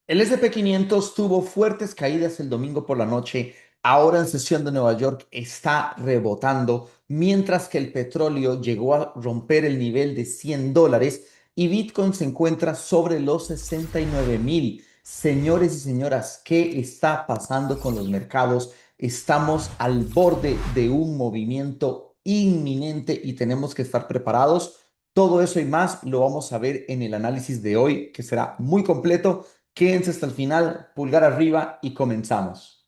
El SP 500 tuvo fuertes caídas el domingo por la noche. Ahora en sesión de Nueva York está rebotando, mientras que el petróleo llegó a romper el nivel de $100 y Bitcoin se encuentra sobre los 69,000. Señores y señoras, ¿qué está pasando con los mercados? Estamos al borde de un movimiento inminente y tenemos que estar preparados. Todo eso y más lo vamos a ver en el análisis de hoy, que será muy completo. Quédense hasta el final, pulgar arriba y comenzamos.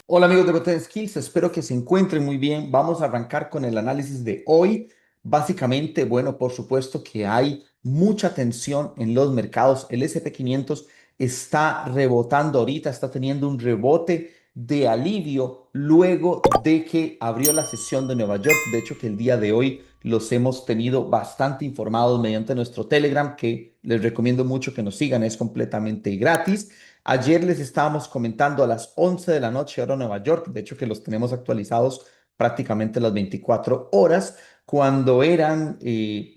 Hola amigos de Rotten Skills, espero que se encuentren muy bien. Vamos a arrancar con el análisis de hoy. Básicamente, bueno, por supuesto que hay mucha tensión en los mercados. El SP 500 está rebotando ahorita, está teniendo un rebote de alivio luego de que abrió la sesión de Nueva York. De hecho, que el día de hoy los hemos tenido bastante informados mediante nuestro Telegram, que les recomiendo mucho que nos sigan, es completamente gratis. Ayer les estábamos comentando a las 11 de la noche, hora Nueva York, de hecho que los tenemos actualizados prácticamente las 24 horas. Cuando eran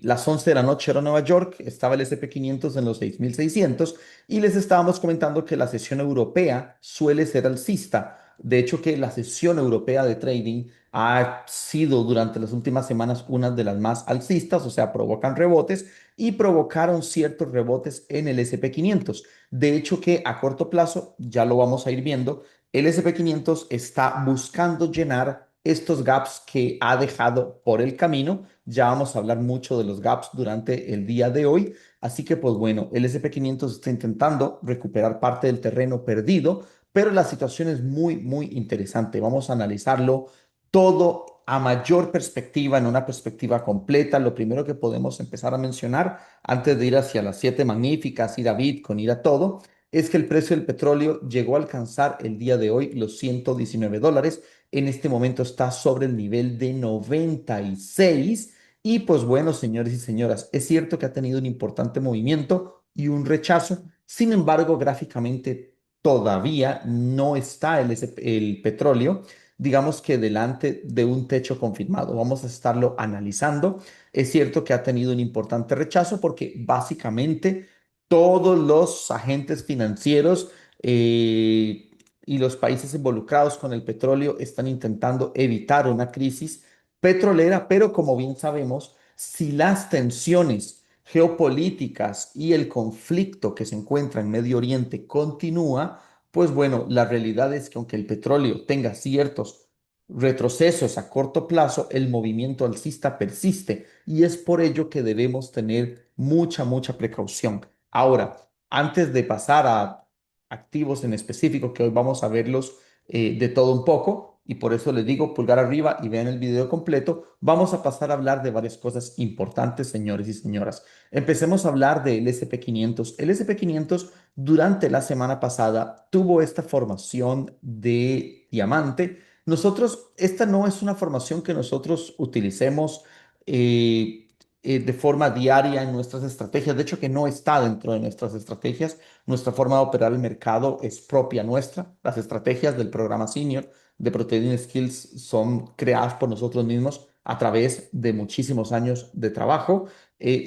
las 11 de la noche, hora Nueva York, estaba el SP 500 en los 6,600 y les estábamos comentando que la sesión europea suele ser alcista. De hecho, que la sesión europea de trading ha sido durante las últimas semanas una de las más alcistas, o sea, provocan rebotes y provocaron ciertos rebotes en el SP 500. De hecho, que a corto plazo, ya lo vamos a ir viendo, el SP 500 está buscando llenar estos gaps que ha dejado por el camino. Ya vamos a hablar mucho de los gaps durante el día de hoy. Así que, pues bueno, el SP 500 está intentando recuperar parte del terreno perdido, pero la situación es muy, muy interesante. Vamos a analizarlo todo a mayor perspectiva, en una perspectiva completa. Lo primero que podemos empezar a mencionar antes de ir hacia las siete magníficas, ir a Bitcoin, ir a todo, es que el precio del petróleo llegó a alcanzar el día de hoy los $119. En este momento está sobre el nivel de 96. Y pues bueno, señores y señoras, es cierto que ha tenido un importante movimiento y un rechazo. Sin embargo, gráficamente todavía no está el petróleo, digamos que delante de un techo confirmado. Vamos a estarlo analizando. Es cierto que ha tenido un importante rechazo porque básicamente todos los agentes financieros eh, y los países involucrados con el petróleo están intentando evitar una crisis petrolera, pero como bien sabemos, si las tensiones geopolíticas y el conflicto que se encuentra en Medio Oriente continúa, pues bueno, la realidad es que aunque el petróleo tenga ciertos retrocesos a corto plazo, el movimiento alcista persiste y es por ello que debemos tener mucha, mucha precaución. Ahora, antes de pasar a activos en específico, que hoy vamos a verlos de todo un poco, y por eso les digo pulgar arriba y vean el video completo, vamos a pasar a hablar de varias cosas importantes, señores y señoras. Empecemos a hablar del SP 500. El SP 500 durante la semana pasada tuvo esta formación de diamante. Nosotros, esta no es una formación que nosotros utilicemos de forma diaria en nuestras estrategias. De hecho, que no está dentro de nuestras estrategias. Nuestra forma de operar el mercado es propia nuestra. Las estrategias del programa Senior de Protein Skills son creadas por nosotros mismos a través de muchísimos años de trabajo.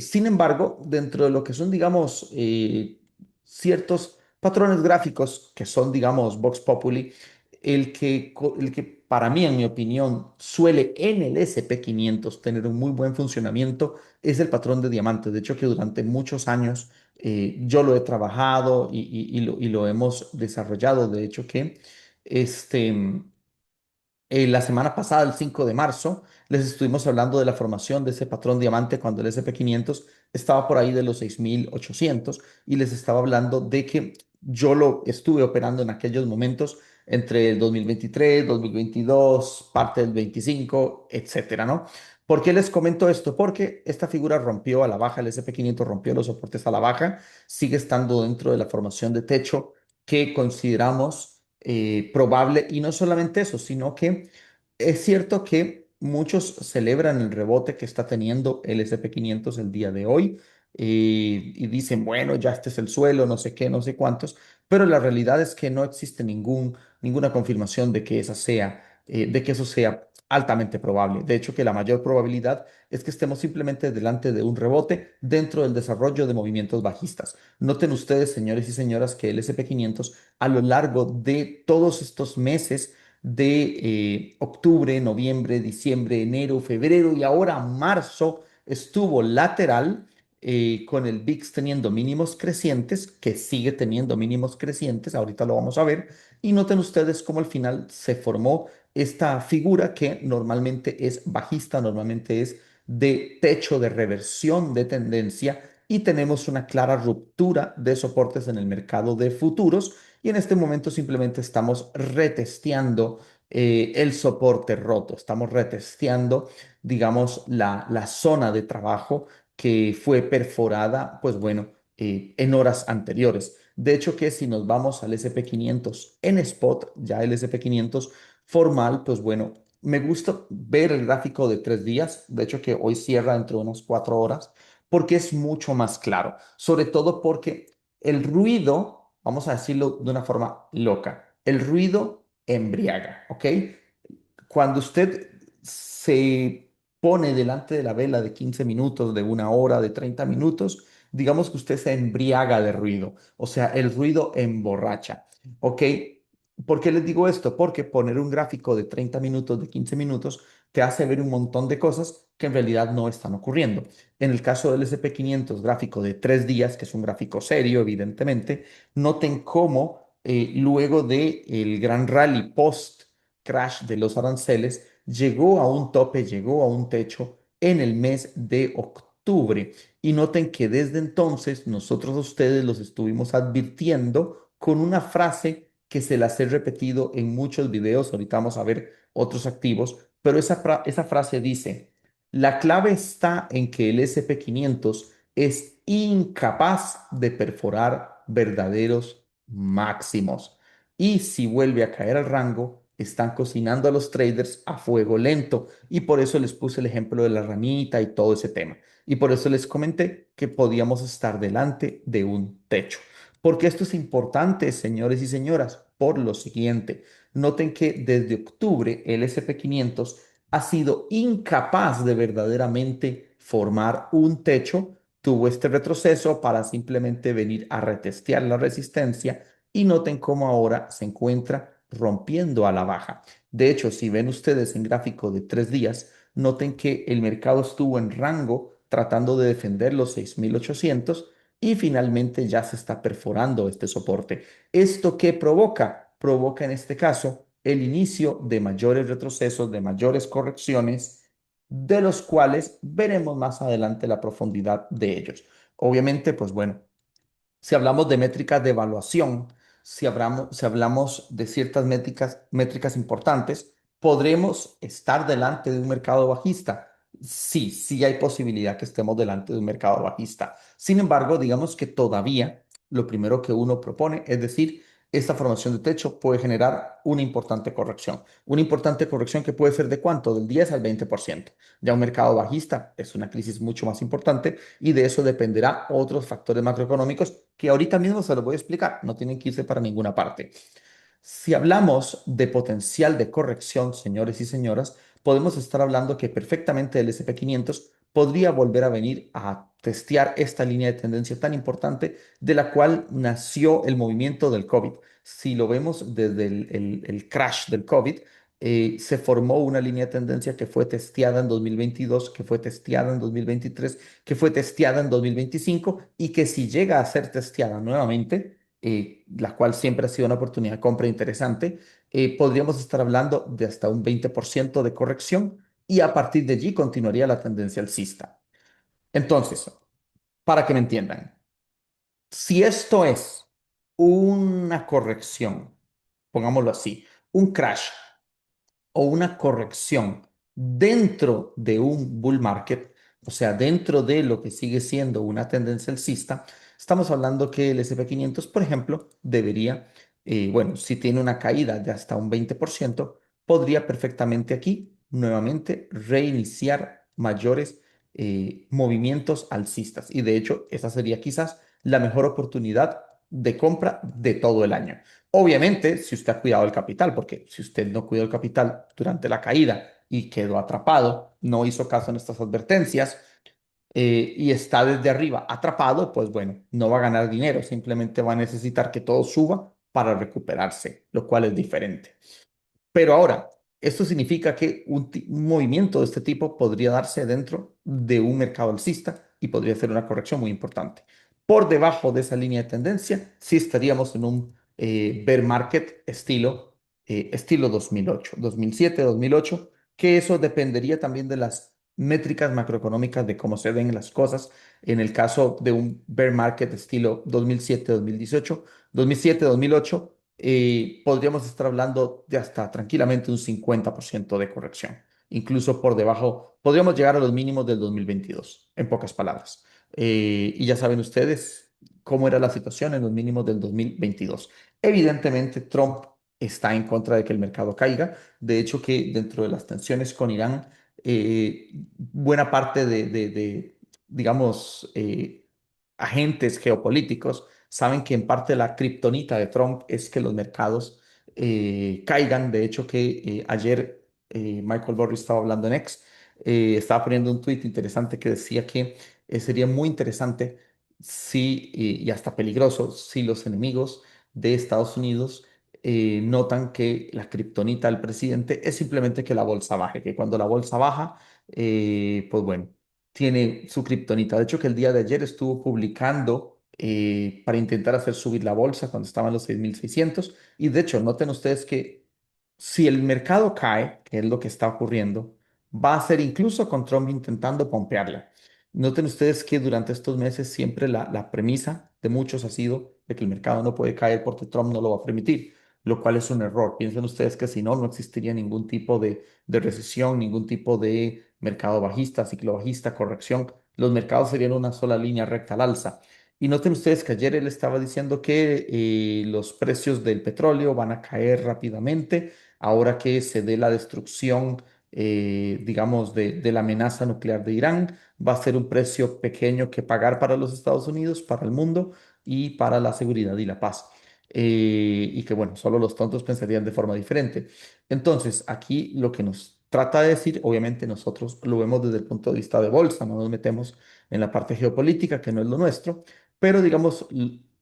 Sin embargo, dentro de lo que son, digamos, ciertos patrones gráficos que son, digamos, Vox Populi, el que para mí, en mi opinión, suele en el SP 500 tener un muy buen funcionamiento es el patrón de diamantes. De hecho, que durante muchos años yo lo he trabajado y lo hemos desarrollado. De hecho, que este, la semana pasada, el 5 de marzo, les estuvimos hablando de la formación de ese patrón diamante cuando el SP 500 estaba por ahí de los 6,800 y les estaba hablando de que yo lo estuve operando en aquellos momentos entre el 2023, 2022, parte del 25, etcétera, ¿no? ¿Por qué les comento esto? Porque esta figura rompió a la baja, el SP 500 rompió los soportes a la baja, sigue estando dentro de la formación de techo que consideramos probable. Y no solamente eso, sino que es cierto que muchos celebran el rebote que está teniendo el SP 500 el día de hoy y dicen, bueno, ya este es el suelo, no sé qué, no sé cuántos, pero la realidad es que no existe ninguna confirmación de que esa sea, de que eso sea. altamente probable. De hecho, que la mayor probabilidad es que estemos simplemente delante de un rebote dentro del desarrollo de movimientos bajistas. Noten ustedes, señores y señoras, que el SP500 a lo largo de todos estos meses de octubre, noviembre, diciembre, enero, febrero y ahora marzo estuvo lateral, con el VIX teniendo mínimos crecientes, que sigue teniendo mínimos crecientes, ahorita lo vamos a ver, y noten ustedes cómo al final se formó esta figura que normalmente es bajista, normalmente es de techo de reversión de tendencia, y tenemos una clara ruptura de soportes en el mercado de futuros, y en este momento simplemente estamos retesteando el soporte roto, estamos retesteando, digamos, la zona de trabajo que fue perforada, pues bueno, en horas anteriores. De hecho, que si nos vamos al SP500 en spot, ya el SP500 formal, pues bueno, me gusta ver el gráfico de 3 días. De hecho, que hoy cierra dentro de unas 4 horas, porque es mucho más claro. Sobre todo porque el ruido, vamos a decirlo de una forma loca, el ruido embriaga, ¿ok? Cuando usted se pone delante de la vela de 15 minutos, de 1 hora, de 30 minutos, digamos que usted se embriaga de ruido, o sea, el ruido emborracha, ¿ok? ¿Por qué les digo esto? Porque poner un gráfico de 30 minutos, de 15 minutos, te hace ver un montón de cosas que en realidad no están ocurriendo. En el caso del SP500, gráfico de 3 días, que es un gráfico serio, evidentemente, noten cómo luego del gran rally post crash de los aranceles, llegó a un tope, llegó a un techo en el mes de octubre. Y noten que desde entonces nosotros a ustedes los estuvimos advirtiendo con una frase que se las he repetido en muchos videos. Ahorita vamos a ver otros activos, pero esa frase dice, la clave está en que el SP500 es incapaz de perforar verdaderos máximos. Y si vuelve a caer al rango, están cocinando a los traders a fuego lento. Y por eso les puse el ejemplo de la ranita y todo ese tema. Y por eso les comenté que podíamos estar delante de un techo. Porque esto es importante, señores y señoras, por lo siguiente. Noten que desde octubre el SP500 ha sido incapaz de verdaderamente formar un techo. Tuvo este retroceso para simplemente venir a retestear la resistencia, y noten cómo ahora se encuentra rompiendo a la baja. De hecho, si ven ustedes en gráfico de 3 días, noten que el mercado estuvo en rango tratando de defender los 6.800 y finalmente ya se está perforando este soporte. ¿Esto qué provoca? Provoca en este caso el inicio de mayores retrocesos, de mayores correcciones, de los cuales veremos más adelante la profundidad de ellos. Obviamente, pues bueno, si hablamos de métricas de evaluación, si hablamos de ciertas métricas importantes, ¿podremos estar delante de un mercado bajista? Sí, sí hay posibilidad que estemos delante de un mercado bajista. Sin embargo, digamos que todavía lo primero que uno propone es decir, esta formación de techo puede generar una importante corrección. Una importante corrección que puede ser de cuánto, del 10 al 20%. Ya un mercado bajista es una crisis mucho más importante, y de eso dependerá otros factores macroeconómicos que ahorita mismo se los voy a explicar, no tienen que irse para ninguna parte. Si hablamos de potencial de corrección, señores y señoras, podemos estar hablando que perfectamente el SP500 podría volver a venir a testear esta línea de tendencia tan importante de la cual nació el movimiento del COVID. Si lo vemos desde el crash del COVID, se formó una línea de tendencia que fue testeada en 2022, que fue testeada en 2023, que fue testeada en 2025, y que si llega a ser testeada nuevamente, la cual siempre ha sido una oportunidad de compra interesante, podríamos estar hablando de hasta un 20% de corrección, y a partir de allí continuaría la tendencia alcista. Entonces, para que me entiendan, si esto es una corrección, pongámoslo así, un crash o una corrección dentro de un bull market, o sea, dentro de lo que sigue siendo una tendencia alcista, estamos hablando que el SP500, por ejemplo, debería, bueno, si tiene una caída de hasta un 20%, podría perfectamente aquí nuevamente reiniciar mayores movimientos alcistas. Y de hecho, esa sería quizás la mejor oportunidad de compra de todo el año. Obviamente, si usted ha cuidado el capital, porque si usted no cuidó el capital durante la caída y quedó atrapado, no hizo caso en estas advertencias y está desde arriba atrapado, pues bueno, no va a ganar dinero, simplemente va a necesitar que todo suba para recuperarse, lo cual es diferente. Pero ahora, esto significa que un movimiento de este tipo podría darse dentro de un mercado alcista y podría ser una corrección muy importante. Por debajo de esa línea de tendencia, sí estaríamos en un bear market estilo 2008, 2007, 2008, que eso dependería también de las métricas macroeconómicas de cómo se ven las cosas. En el caso de un bear market estilo 2007, 2018, 2007, 2008 podríamos estar hablando de hasta tranquilamente un 50% de corrección. Incluso por debajo, podríamos llegar a los mínimos del 2022, en pocas palabras. Y ya saben ustedes cómo era la situación en los mínimos del 2022. Evidentemente, Trump está en contra de que el mercado caiga. De hecho, que dentro de las tensiones con Irán, buena parte digamos, agentes geopolíticos saben que en parte la kriptonita de Trump es que los mercados caigan. De hecho, que ayer Michael Burry estaba hablando en X, estaba poniendo un tweet interesante que decía que sería muy interesante si, y hasta peligroso, si los enemigos de Estados Unidos notan que la kriptonita del presidente es simplemente que la bolsa baje, que cuando la bolsa baja, pues bueno, tiene su kriptonita. De hecho, que el día de ayer estuvo publicando para intentar hacer subir la bolsa cuando estaban los 6.600. Y de hecho, noten ustedes que si el mercado cae, que es lo que está ocurriendo, va a ser incluso con Trump intentando pompearla. Noten ustedes que durante estos meses siempre la premisa de muchos ha sido de que el mercado no puede caer porque Trump no lo va a permitir, lo cual es un error. Piensen ustedes que si no, no existiría ningún tipo de recesión, ningún tipo de mercado bajista, ciclo bajista, corrección. Los mercados serían una sola línea recta al alza. Y noten ustedes que ayer él estaba diciendo que los precios del petróleo van a caer rápidamente ahora que se dé la destrucción, digamos, de la amenaza nuclear de Irán. Va a ser un precio pequeño que pagar para los Estados Unidos, para el mundo y para la seguridad y la paz. Y que, bueno, solo los tontos pensarían de forma diferente. Entonces, aquí lo que nos trata de decir, obviamente nosotros lo vemos desde el punto de vista de bolsa, no nos metemos en la parte geopolítica, que no es lo nuestro, pero digamos,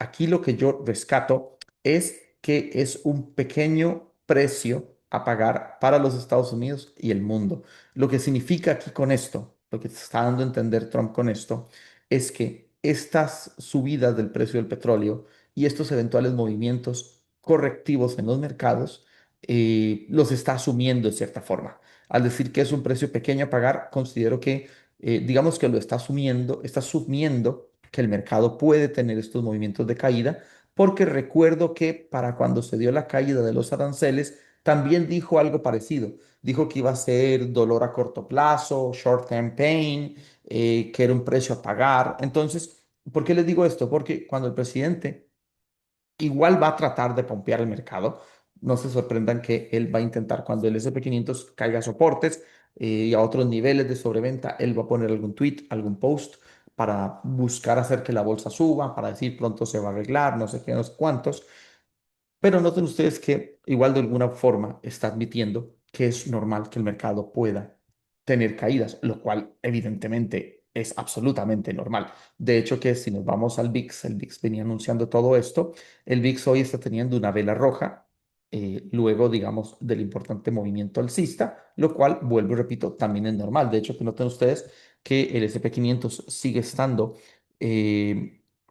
aquí lo que yo rescato es que es un pequeño precio a pagar para los Estados Unidos y el mundo. Lo que significa aquí con esto, lo que está dando a entender Trump con esto, es que estas subidas del precio del petróleo y estos eventuales movimientos correctivos en los mercados los está asumiendo de cierta forma. Al decir que es un precio pequeño a pagar, considero que, digamos que lo está asumiendo que el mercado puede tener estos movimientos de caída, porque recuerdo que para cuando se dio la caída de los aranceles, también dijo algo parecido. Dijo que iba a ser dolor a corto plazo, short term pain, que era un precio a pagar. Entonces, ¿por qué les digo esto? Porque cuando el presidente igual va a tratar de pompear el mercado. No se sorprendan que él va a intentar cuando el S&P 500 caiga a soportes y a otros niveles de sobreventa, él va a poner algún tweet, algún post para buscar hacer que la bolsa suba, para decir pronto se va a arreglar, no sé qué, no sé cuántos. Pero noten ustedes que igual de alguna forma está admitiendo que es normal que el mercado pueda tener caídas, lo cual evidentemente es absolutamente normal. De hecho, que si nos vamos al VIX, el VIX venía anunciando todo esto, el VIX hoy está teniendo una vela roja, luego, digamos, del importante movimiento alcista, lo cual, vuelvo y repito, también es normal. De hecho, que noten ustedes que el S&P 500 sigue estando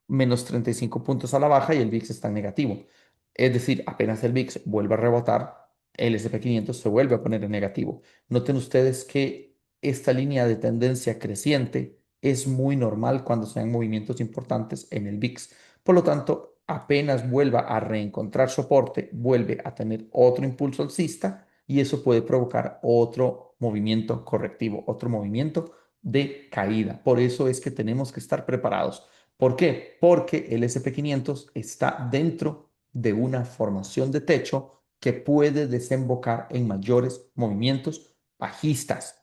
menos 35 puntos a la baja y el VIX está en negativo. Es decir, apenas el VIX vuelve a rebotar, el S&P 500 se vuelve a poner en negativo. Noten ustedes que esta línea de tendencia creciente es muy normal cuando se dan movimientos importantes en el VIX. Por lo tanto, apenas vuelva a reencontrar soporte, vuelve a tener otro impulso alcista y eso puede provocar otro movimiento correctivo, otro movimiento de caída. Por eso es que tenemos que estar preparados. ¿Por qué? Porque el S&P 500 está dentro de una formación de techo que puede desembocar en mayores movimientos bajistas.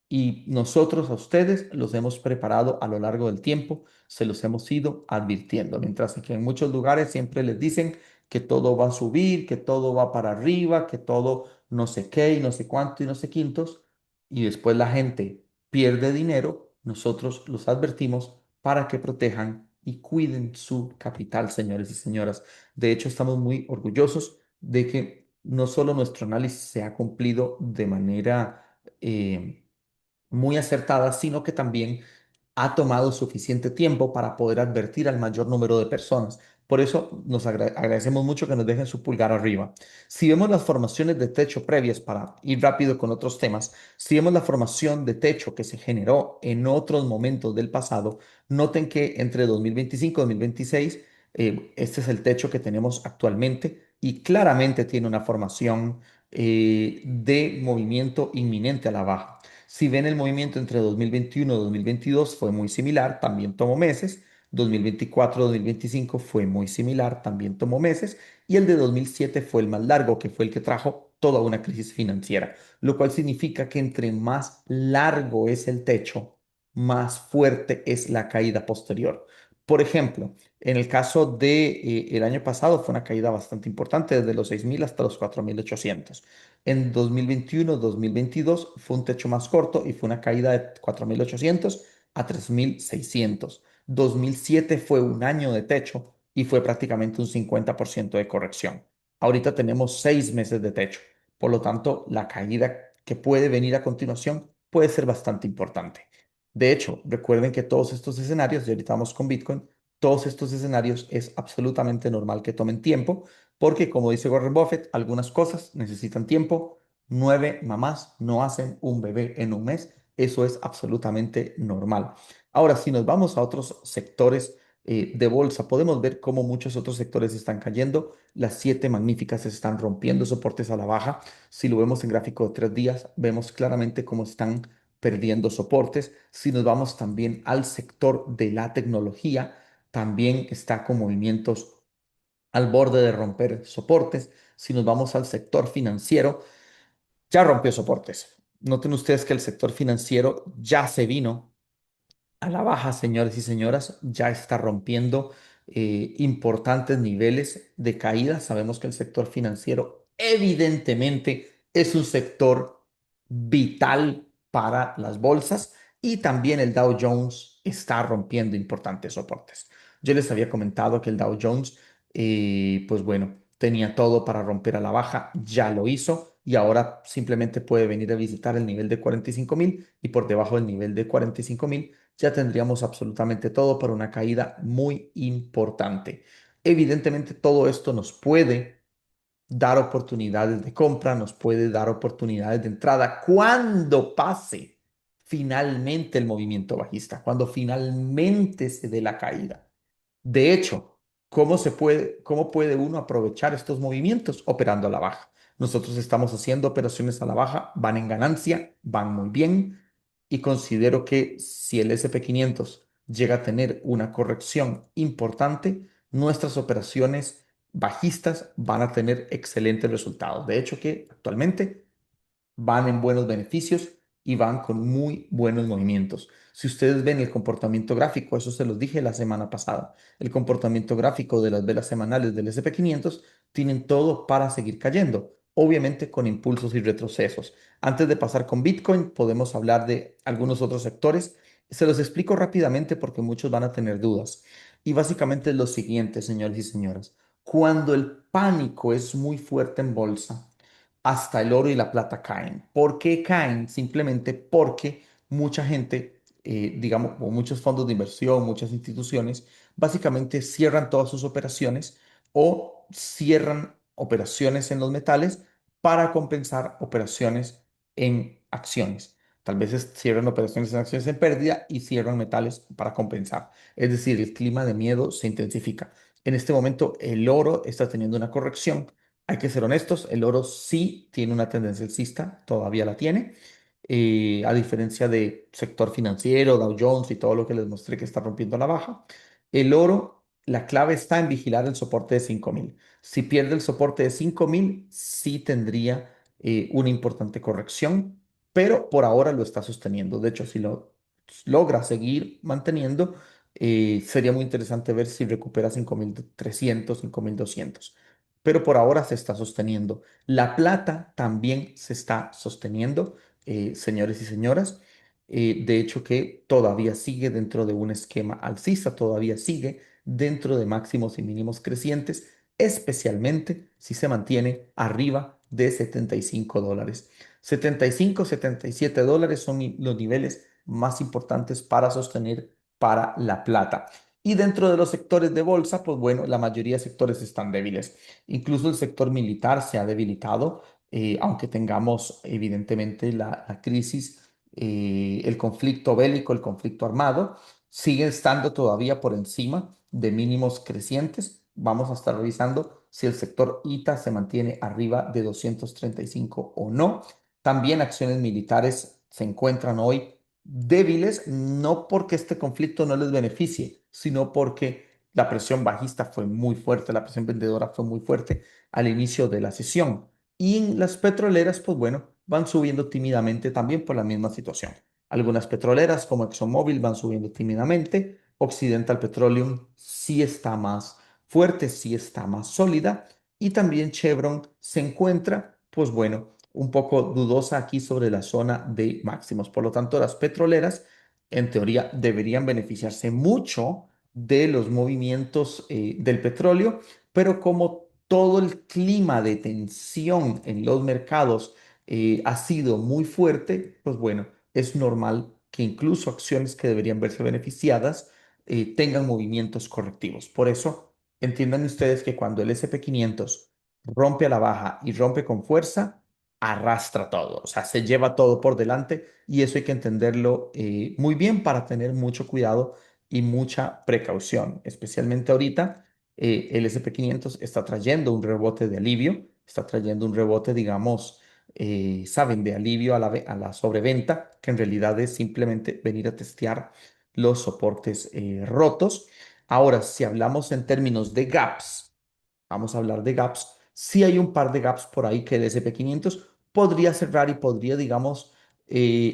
Y nosotros a ustedes los hemos preparado a lo largo del tiempo, se los hemos ido advirtiendo, mientras que en muchos lugares siempre les dicen que todo va a subir, que todo va para arriba, que todo no sé qué y no sé cuánto y no sé quintos. y después la gente pierde dinero, nosotros los advertimos para que protejan y cuiden su capital, señores y señoras. De hecho, estamos muy orgullosos de que no solo nuestro análisis se ha cumplido de manera muy acertada, sino que también ha tomado suficiente tiempo para poder advertir al mayor número de personas. Por eso nos agradecemos mucho que nos dejen su pulgar arriba. Si vemos las formaciones de techo previas, para ir rápido con otros temas, si vemos la formación de techo que se generó en otros momentos del pasado, noten que entre 2025 y 2026, este es el techo que tenemos actualmente y claramente tiene una formación de movimiento inminente a la baja. Si ven el movimiento entre 2021 y 2022 fue muy similar, también tomó meses. 2024-2025 fue muy similar, también tomó meses. Y el de 2007 fue el más largo, que fue el que trajo toda una crisis financiera, lo cual significa que entre más largo es el techo, más fuerte es la caída posterior. Por ejemplo, en el caso de el año pasado fue una caída bastante importante, desde los 6.000 hasta los 4.800. En 2021-2022 fue un techo más corto y fue una caída de 4.800 a 3.600. 2007 fue un año de techo y fue prácticamente un 50% de corrección. Ahorita tenemos 6 meses de techo. Por lo tanto, la caída que puede venir a continuación puede ser bastante importante. De hecho, recuerden que todos estos escenarios, y ahorita vamos con Bitcoin, todos estos escenarios es absolutamente normal que tomen tiempo porque, como dice Warren Buffett, algunas cosas necesitan tiempo. 9 mamás no hacen un bebé en un mes. Eso es absolutamente normal. Ahora, si nos vamos a otros sectores de bolsa, podemos ver cómo muchos otros sectores están cayendo. Las siete magníficas están rompiendo soportes a la baja. Si lo vemos en gráfico de 3 días, vemos claramente cómo están perdiendo soportes. Si nos vamos también al sector de la tecnología, también está con movimientos al borde de romper soportes. Si nos vamos al sector financiero, ya rompió soportes. Noten ustedes que el sector financiero ya se vino a la baja, señores y señoras, ya está rompiendo importantes niveles de caída. Sabemos que el sector financiero evidentemente es un sector vital para las bolsas y también el Dow Jones está rompiendo importantes soportes. Yo les había comentado que el Dow Jones, pues bueno, tenía todo para romper a la baja, ya lo hizo y ahora simplemente puede venir a visitar el nivel de 45.000 y por debajo del nivel de 45.000 ya tendríamos absolutamente todo para una caída muy importante. Evidentemente, todo esto nos puede dar oportunidades de compra, nos puede dar oportunidades de entrada cuando pase finalmente el movimiento bajista, cuando finalmente se dé la caída. De hecho, cómo puede uno aprovechar estos movimientos operando a la baja? Nosotros estamos haciendo operaciones a la baja, van en ganancia, van muy bien y considero que si el SP 500 llega a tener una corrección importante, nuestras operaciones bajistas van a tener excelentes resultados. De hecho, que actualmente van en buenos beneficios y van con muy buenos movimientos. Si ustedes ven el comportamiento gráfico, eso se los dije la semana pasada, el comportamiento gráfico de las velas semanales del SP 500 tienen todo para seguir cayendo, obviamente con impulsos y retrocesos. Antes de pasar con Bitcoin, podemos hablar de algunos otros sectores. Se los explico rápidamente porque muchos van a tener dudas. Y básicamente es lo siguiente, señores y señoras. Cuando el pánico es muy fuerte en bolsa, hasta el oro y la plata caen. ¿Por qué caen? Simplemente porque mucha gente, digamos, o muchos fondos de inversión, muchas instituciones, básicamente cierran todas sus operaciones o cierran operaciones en los metales para compensar operaciones en acciones. Tal vez cierran operaciones en acciones en pérdida y cierran metales para compensar. Es decir, el clima de miedo se intensifica. En este momento, el oro está teniendo una corrección. Hay que ser honestos, el oro sí tiene una tendencia alcista, todavía la tiene, a diferencia de sector financiero, Dow Jones y todo lo que les mostré que está rompiendo la baja. El oro, la clave está en vigilar el soporte de 5.000. Si pierde el soporte de 5.000, sí tendría una importante corrección, pero por ahora lo está sosteniendo. De hecho, si lo logra seguir manteniendo, sería muy interesante ver si recupera 5.300, 5.200, pero por ahora se está sosteniendo. La plata también se está sosteniendo, señores y señoras. De hecho, que todavía sigue dentro de un esquema alcista, todavía sigue dentro de máximos y mínimos crecientes, especialmente si se mantiene arriba de $75. 75, $77 son los niveles más importantes para sostener para la plata. Y dentro de los sectores de bolsa, pues bueno, la mayoría de sectores están débiles. Incluso el sector militar se ha debilitado, aunque tengamos evidentemente la crisis, el conflicto bélico, el conflicto armado, sigue estando todavía por encima de mínimos crecientes. Vamos a estar revisando si el sector ITA se mantiene arriba de 235 o no. También acciones militares se encuentran hoy débiles, no porque este conflicto no les beneficie, sino porque la presión bajista fue muy fuerte, la presión vendedora fue muy fuerte al inicio de la sesión. Y en las petroleras, pues bueno, van subiendo tímidamente también por la misma situación. Algunas petroleras como ExxonMobil van subiendo tímidamente. Occidental Petroleum sí está más fuerte, sí está más sólida. Y también Chevron se encuentra, pues bueno, un poco dudosa aquí sobre la zona de máximos. Por lo tanto, las petroleras, en teoría, deberían beneficiarse mucho de los movimientos del petróleo, pero como todo el clima de tensión en los mercados ha sido muy fuerte, pues bueno, es normal que incluso acciones que deberían verse beneficiadas tengan movimientos correctivos. Por eso, entiendan ustedes que cuando el SP 500 rompe a la baja y rompe con fuerza, arrastra todo, o sea, se lleva todo por delante y eso hay que entenderlo muy bien para tener mucho cuidado y mucha precaución, especialmente ahorita. El SP 500 está trayendo un rebote de alivio, está trayendo un rebote, digamos, saben, de alivio a a la sobreventa, que en realidad es simplemente venir a testear los soportes rotos. Ahora, si hablamos en términos de gaps, vamos a hablar de gaps. Sí hay un par de gaps por ahí que el SP 500 podría cerrar y podría, digamos,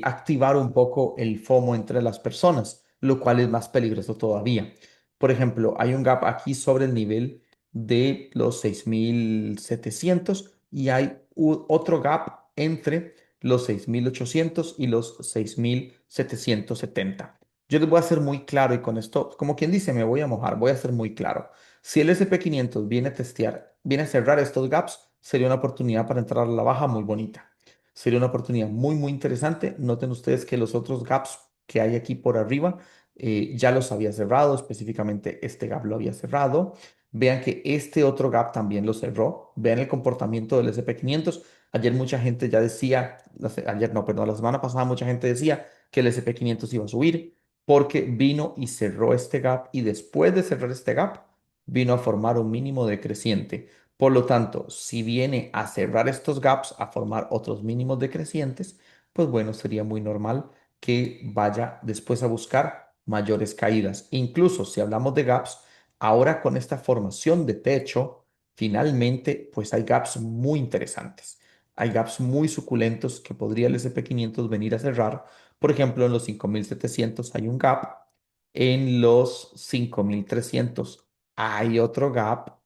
activar un poco el FOMO entre las personas, lo cual es más peligroso todavía. Por ejemplo, hay un gap aquí sobre el nivel de los 6.700 y hay otro gap entre los 6.800 y los 6.770. Yo les voy a ser muy claro y con esto, como quien dice, me voy a mojar, voy a ser muy claro. Si el SP 500 viene a testear, viene a cerrar estos gaps, sería una oportunidad para entrar a la baja muy bonita. Sería una oportunidad muy, muy interesante. Noten ustedes que los otros gaps que hay aquí por arriba ya los había cerrado, específicamente este gap lo había cerrado. Vean que este otro gap también lo cerró. Vean el comportamiento del SP 500. Ayer mucha gente ya decía, ayer no, perdón, la semana pasada mucha gente decía que el SP 500 iba a subir porque vino y cerró este gap y después de cerrar este gap vino a formar un mínimo decreciente. Por lo tanto, si viene a cerrar estos gaps, a formar otros mínimos decrecientes, pues bueno, sería muy normal que vaya después a buscar mayores caídas. Incluso si hablamos de gaps, ahora con esta formación de techo, finalmente, pues hay gaps muy interesantes. Hay gaps muy suculentos que podría el SP 500 venir a cerrar. Por ejemplo, en los 5.700 hay un gap, en los 5.300 hay otro gap,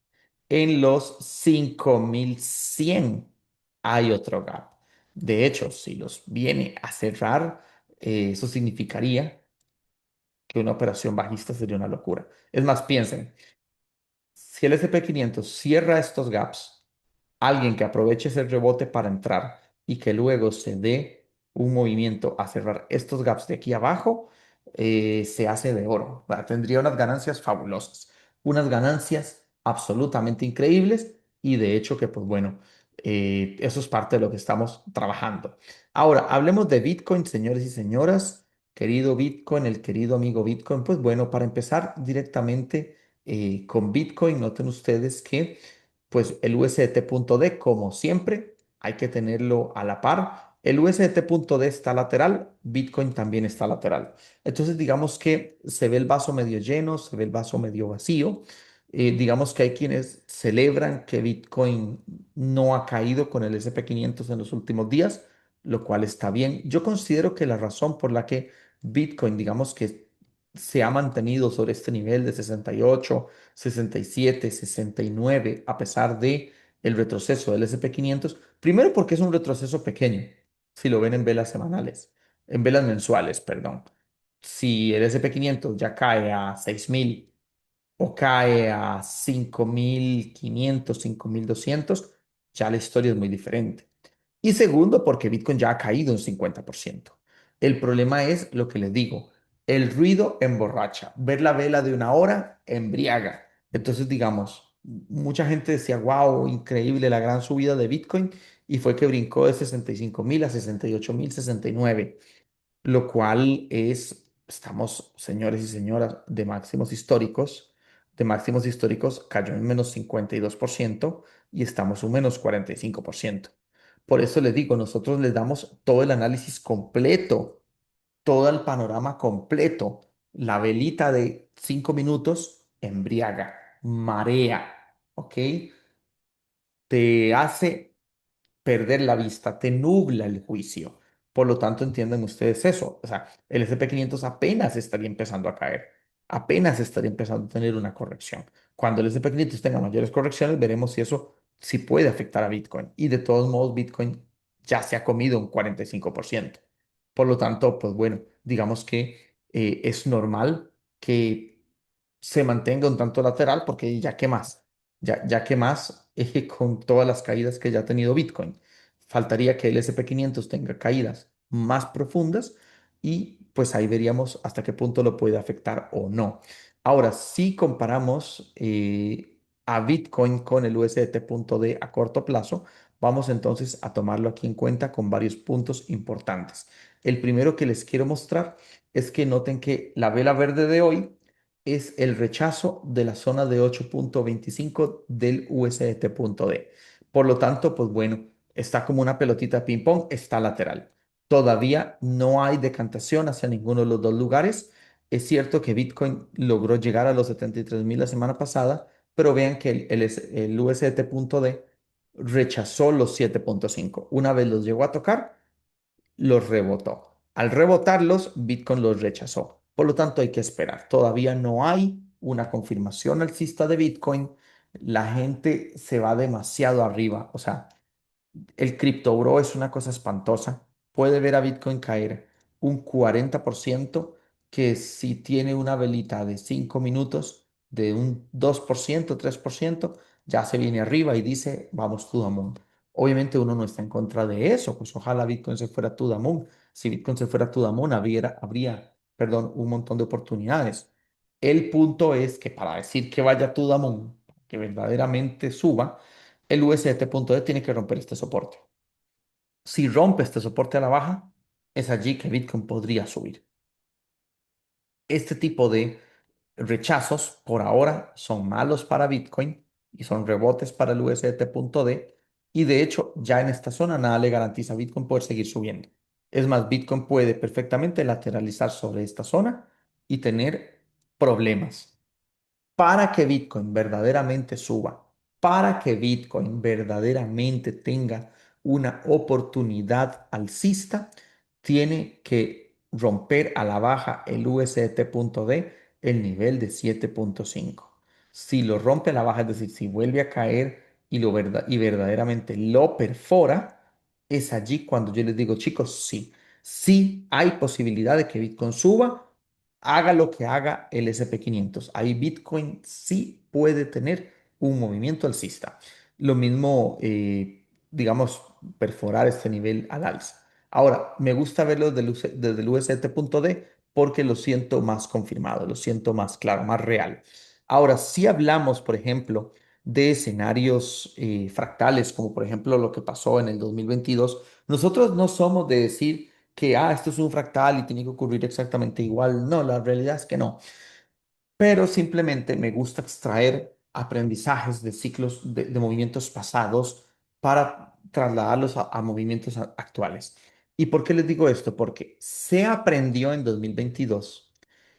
en los 5.100 hay otro gap. De hecho, si los viene a cerrar, eso significaría que una operación bajista sería una locura. Es más, piensen, si el SP 500 cierra estos gaps, alguien que aproveche ese rebote para entrar y que luego se dé un movimiento a cerrar estos gaps de aquí abajo, se hace de oro. ¿Verdad? Tendría unas ganancias fabulosas, unas ganancias absolutamente increíbles y de hecho que, pues bueno, eso es parte de lo que estamos trabajando. Ahora, hablemos de Bitcoin, señores y señoras. Querido Bitcoin, el querido amigo Bitcoin, pues bueno, para empezar directamente con Bitcoin, noten ustedes que pues el USDT.D, como siempre, hay que tenerlo a la par. El USDT.D está lateral, Bitcoin también está lateral. Entonces, digamos que se ve el vaso medio lleno, se ve el vaso medio vacío. Digamos que hay quienes celebran que Bitcoin no ha caído con el SP 500 en los últimos días, lo cual está bien. Yo considero que la razón por la que Bitcoin, digamos que se ha mantenido sobre este nivel de 68, 67, 69, a pesar de el retroceso del SP 500, primero porque es un retroceso pequeño. si lo ven en velas semanales, en velas mensuales, perdón. Si el SP500 ya cae a 6.000 o cae a 5.500, 5.200, ya la historia es muy diferente. Y segundo, porque Bitcoin ya ha caído un 50%. El problema es lo que les digo, el ruido emborracha, ver la vela de una hora embriaga. Entonces, digamos, mucha gente decía, wow, increíble la gran subida de Bitcoin y fue que brincó de 65.000 a 68.000, 69, lo cual es, estamos, señores y señoras, de máximos históricos cayó en menos 52% y estamos un menos 45%. Por eso les digo, nosotros les damos todo el análisis completo, todo el panorama completo. La velita de 5 minutos embriaga, marea, ¿ok? Te hace perder la vista, te nubla el juicio. Por lo tanto, entiendan ustedes eso. O sea, el SP500 apenas estaría empezando a caer, apenas estaría empezando a tener una corrección. Cuando el SP500 tenga mayores correcciones, veremos si eso sí puede afectar a Bitcoin. Y de todos modos, Bitcoin ya se ha comido un 45%. Por lo tanto, pues bueno, digamos que es normal que se mantenga un tanto lateral porque ya qué más, ya qué más con todas las caídas que ya ha tenido Bitcoin. Faltaría que el SP500 tenga caídas más profundas y pues ahí veríamos hasta qué punto lo puede afectar o no. Ahora, si comparamos a Bitcoin con el USDT.D a corto plazo, vamos entonces a tomarlo aquí en cuenta con varios puntos importantes. El primero que les quiero mostrar es que noten que la vela verde de hoy es el rechazo de la zona de 8.25 del USDT.D. Por lo tanto, pues bueno, está como una pelotita de ping-pong, está lateral. Todavía no hay decantación hacia ninguno de los dos lugares. Es cierto que Bitcoin logró llegar a los 73.000 la semana pasada, pero vean que el USDT.D rechazó los 7.5. Una vez los llegó a tocar, los rebotó. Al rebotarlos, Bitcoin los rechazó. Por lo tanto, hay que esperar. Todavía no hay una confirmación alcista de Bitcoin. La gente se va demasiado arriba. O sea, el cripto bro es una cosa espantosa. Puede ver a Bitcoin caer un 40% que si tiene una velita de 5 minutos, de un 2%, 3%, ya se viene arriba y dice, vamos to the moon. Obviamente uno no está en contra de eso, pues ojalá Bitcoin se fuera to the moon. Si Bitcoin se fuera to the moon, habría, un montón de oportunidades. El punto es que para decir que vaya to the moon, que verdaderamente suba, el USDT.D tiene que romper este soporte. Si rompe este soporte a la baja, es allí que Bitcoin podría subir. Este tipo de rechazos por ahora son malos para Bitcoin y son rebotes para el USDT.D. Y de hecho, ya en esta zona nada le garantiza a Bitcoin poder seguir subiendo. Es más, Bitcoin puede perfectamente lateralizar sobre esta zona y tener problemas. Para que Bitcoin verdaderamente suba, para que Bitcoin verdaderamente tenga una oportunidad alcista, tiene que romper a la baja el USDT.D el nivel de 7.5. Si lo rompe a la baja, es decir, si vuelve a caer y verdaderamente lo perfora, es allí cuando yo les digo, chicos, sí, sí hay posibilidad de que Bitcoin suba, haga lo que haga el SP500. Ahí Bitcoin sí puede tener un movimiento alcista. Lo mismo, digamos, perforar este nivel al alza. Ahora, me gusta verlo desde el USDT.D porque lo siento más confirmado, lo siento más claro, más real. Ahora, si hablamos, por ejemplo, de escenarios fractales, como por ejemplo lo que pasó en el 2022, nosotros no somos de decir que, esto es un fractal y tiene que ocurrir exactamente igual. No, la realidad es que no. Pero simplemente me gusta extraer aprendizajes de ciclos de movimientos pasados para trasladarlos a movimientos actuales. ¿Y por qué les digo esto? Porque se aprendió en 2022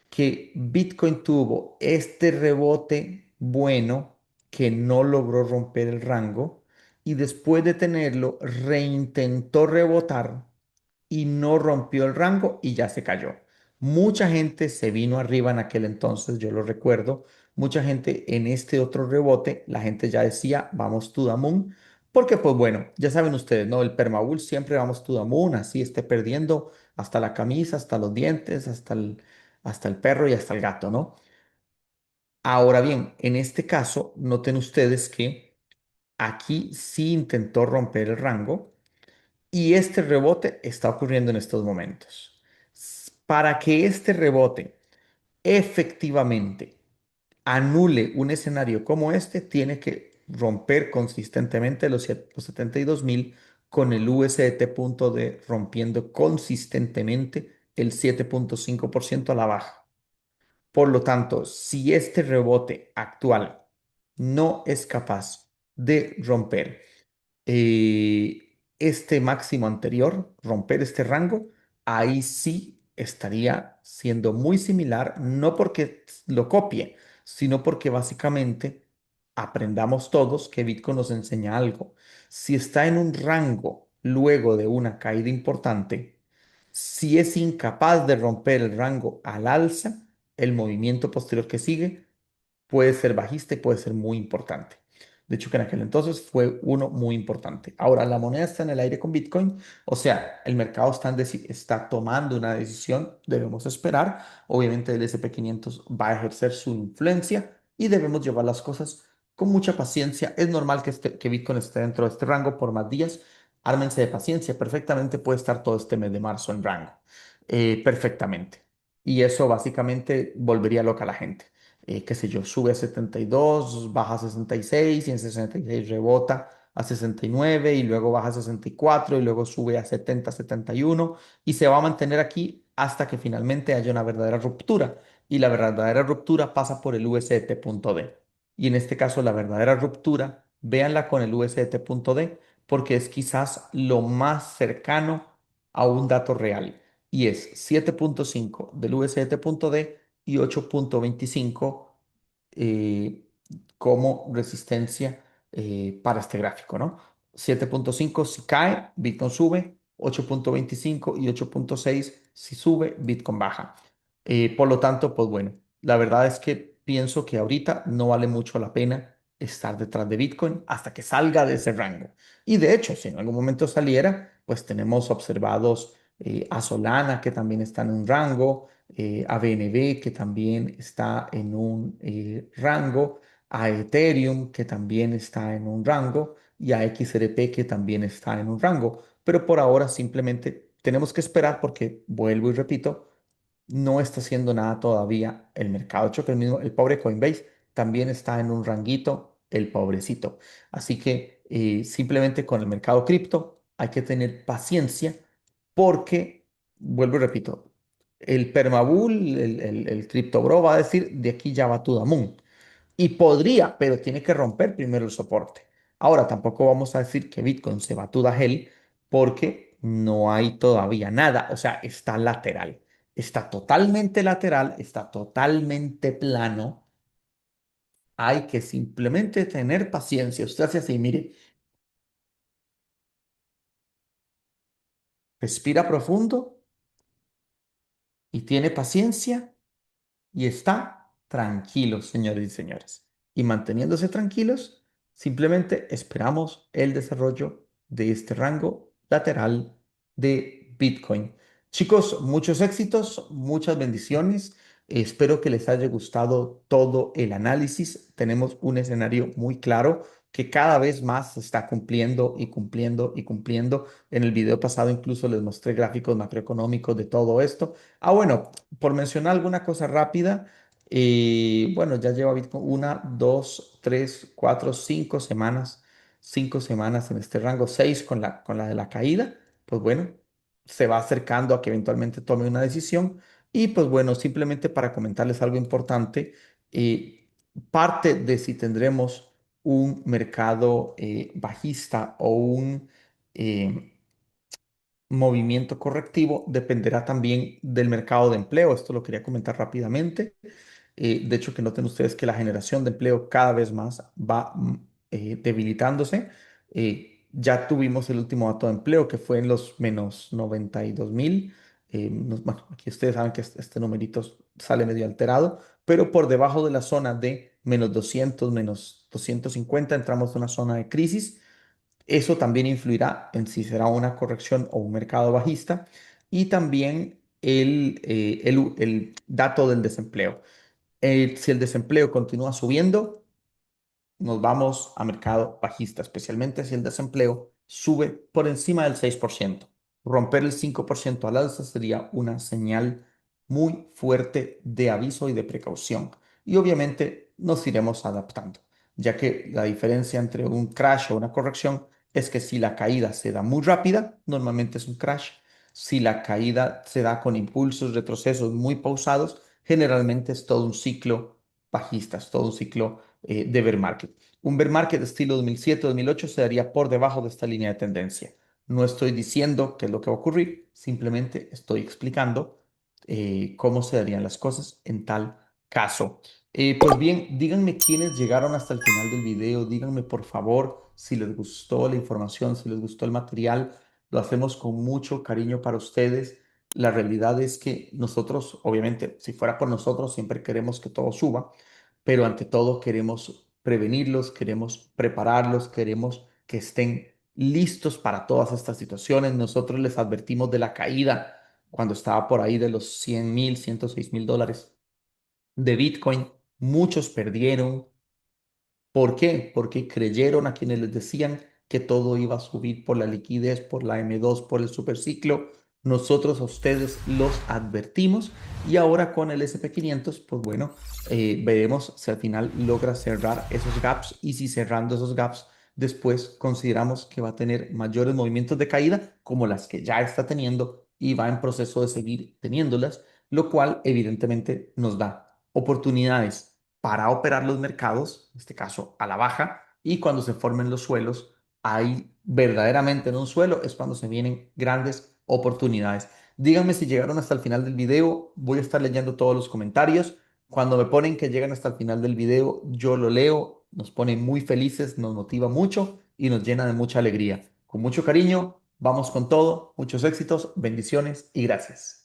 que Bitcoin tuvo este rebote bueno que no logró romper el rango y después de tenerlo reintentó rebotar y no rompió el rango y ya se cayó. Mucha gente se vino arriba en aquel entonces, yo lo recuerdo. Mucha gente en este otro rebote, la gente ya decía, vamos to the moon, Porque, pues bueno, ya saben ustedes, ¿no? El permabull siempre vamos to the moon, así esté perdiendo hasta la camisa, hasta los dientes, hasta el perro y hasta el gato, ¿no? Ahora bien, en este caso, noten ustedes que aquí sí intentó romper el rango y este rebote está ocurriendo en estos momentos. Para que este rebote efectivamente anule un escenario como este, tiene que romper consistentemente los 72.000 con el USDT punto D rompiendo consistentemente el 7,5% a la baja. Por lo tanto, si este rebote actual no es capaz de romper este máximo anterior, romper este rango, ahí sí estaría siendo muy similar, no porque lo copie, sino porque básicamente aprendamos todos que Bitcoin nos enseña algo. Si está en un rango luego de una caída importante, si es incapaz de romper el rango al alza, el movimiento posterior que sigue puede ser bajista y puede ser muy importante. De hecho, que en aquel entonces fue uno muy importante. Ahora, la moneda está en el aire con Bitcoin, o sea, el mercado está tomando una decisión, debemos esperar. Obviamente, el SP 500 va a ejercer su influencia y debemos llevar las cosas con mucha paciencia. Es normal que Bitcoin esté dentro de este rango por más días. Ármense de paciencia, perfectamente puede estar todo este mes de marzo en rango. Perfectamente. Y eso básicamente volvería loca a la gente. Qué sé yo, sube a 72, baja a 66 y en 66 rebota a 69 y luego baja a 64 y luego sube a 70, 71 y se va a mantener aquí hasta que finalmente haya una verdadera ruptura. Y la verdadera ruptura pasa por el USDT.D. Y en este caso la verdadera ruptura, véanla con el USDT.D porque es quizás lo más cercano a un dato real y es 7,5 del USDT.D y 8,25 eh, como resistencia para este gráfico, ¿no? 7,5 si cae, Bitcoin sube, 8,25 y 8,6 si sube, Bitcoin baja. Por lo tanto, pues bueno, la verdad es que pienso que ahorita no vale mucho la pena estar detrás de Bitcoin hasta que salga de ese rango. Y de hecho, si en algún momento saliera, pues tenemos observados a Solana, que también está en un rango, a BNB, que también está en un rango, a Ethereum, que también está en un rango, y a XRP, que también está en un rango. Pero por ahora simplemente tenemos que esperar porque, vuelvo y repito, no está haciendo nada todavía el mercado. De hecho, que el pobre Coinbase también está en un ranguito, el pobrecito. Así que simplemente con el mercado cripto hay que tener paciencia porque, vuelvo y repito, el permabull, el Crypto Bro va a decir, de aquí ya va to the moon. Y podría, pero tiene que romper primero el soporte. Ahora, tampoco vamos a decir que Bitcoin se va to the hell porque no hay todavía nada. O sea, está lateral. Está totalmente lateral, está totalmente plano. Hay que simplemente tener paciencia. Usted hace así, mire, respira profundo y tiene paciencia y está tranquilos, señores y señores. Y manteniéndose tranquilos, simplemente esperamos el desarrollo de este rango lateral de Bitcoin. Chicos, muchos éxitos, muchas bendiciones. Espero que les haya gustado todo el análisis. Tenemos un escenario muy claro que cada vez más se está cumpliendo y cumpliendo y cumpliendo. En el video pasado incluso les mostré gráficos macroeconómicos de todo esto. Ah, bueno, por mencionar alguna cosa rápida, bueno, ya lleva Bitcoin una, dos, tres, cuatro, 5 semanas en este rango, 6 con la de la caída, pues bueno, se va acercando a que eventualmente tome una decisión y pues bueno, simplemente para comentarles algo importante, parte de si tendremos un mercado bajista o un eh, movimiento correctivo dependerá también del mercado de empleo. Esto lo quería comentar rápidamente. De hecho, que noten ustedes que la generación de empleo cada vez más va debilitándose. Ya tuvimos el último dato de empleo que fue en los menos 92.000. Bueno, aquí ustedes saben que este numerito sale medio alterado, pero por debajo de la zona de menos 200, menos 250 entramos en una zona de crisis Eso también influirá en si será una corrección o un mercado bajista y también el dato del desempleo. Si el desempleo continúa subiendo, nos vamos a mercado bajista, especialmente si el desempleo sube por encima del 6%. Romper el 5% al alza sería una señal muy fuerte de aviso y de precaución. Y obviamente nos iremos adaptando, ya que la diferencia entre un crash o una corrección es que si la caída se da muy rápida, normalmente es un crash. Si la caída se da con impulsos, retrocesos muy pausados, generalmente es todo un ciclo bajista, es todo un ciclo de bear market. Un bear market de estilo 2007-2008 se daría por debajo de esta línea de tendencia. No estoy diciendo qué es lo que va a ocurrir, simplemente estoy explicando cómo se darían las cosas en tal caso. Pues bien, díganme quiénes llegaron hasta el final del video, díganme por favor si les gustó la información, si les gustó el material, lo hacemos con mucho cariño para ustedes. La realidad es que nosotros, obviamente, si fuera por nosotros, siempre queremos que todo suba, pero ante todo queremos prevenirlos, queremos prepararlos, queremos que estén listos para todas estas situaciones. Nosotros les advertimos de la caída cuando estaba por ahí de los 100.000, $106.000 de Bitcoin. Muchos perdieron. ¿Por qué? Porque creyeron a quienes les decían que todo iba a subir por la liquidez, por la M2, por el superciclo. Nosotros a ustedes los advertimos y ahora con el SP500, pues bueno, veremos si al final logra cerrar esos gaps y si cerrando esos gaps después consideramos que va a tener mayores movimientos de caída como las que ya está teniendo y va en proceso de seguir teniéndolas, lo cual evidentemente nos da oportunidades para operar los mercados, en este caso a la baja, y cuando se formen los suelos, ahí verdaderamente en un suelo es cuando se vienen grandes oportunidades. Díganme si llegaron hasta el final del video, voy a estar leyendo todos los comentarios. Cuando me ponen que llegan hasta el final del video, yo lo leo, nos pone muy felices, nos motiva mucho y nos llena de mucha alegría. Con mucho cariño, vamos con todo, muchos éxitos, bendiciones y gracias.